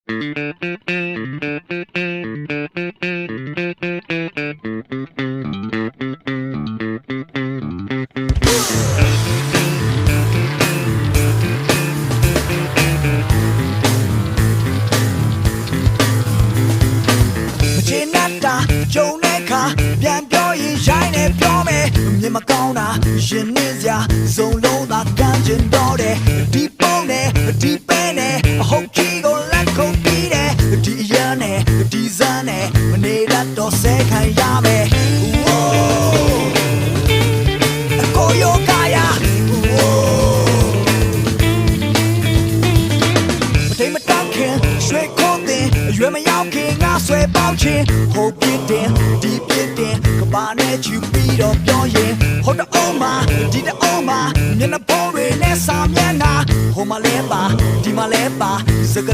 ကြုံတဲ့ခါပြန်ပြောရင်ရိုင်းနေပြောမယ်မြင်မကောင်းတာရင်နှင်းစရာစုံလုံးသာကမ်းကျင်တော့တယ်ဒီပုံနဲ့ဒီပဲနဲ့အဟုတ်ကြီးကိုလက်ခုပ်ပြီးတယ်ဒီအရန်နဲ့ဒီဇန်းနဲ့မနေတတ်တော့ဆဲခံရမယ်အကိုယောကယာမထိန်မတောင်းခင်ရွှေခိုးတင်ရွယ်မရောက်ခင်ငါဆွဲပေါက်ချင်းဟိုပြစ်တင်ဒီပြစ်တင်ကဘာနဲ့ချူပြီးတော့ပြောရင်ဟိုတအောင်မှာဒီတအောင်မှာမျက်နှာပေါ်တွေနဲ့စာမျက်နှာဟိုမှာလဲပါဒီမှာလဲပါစက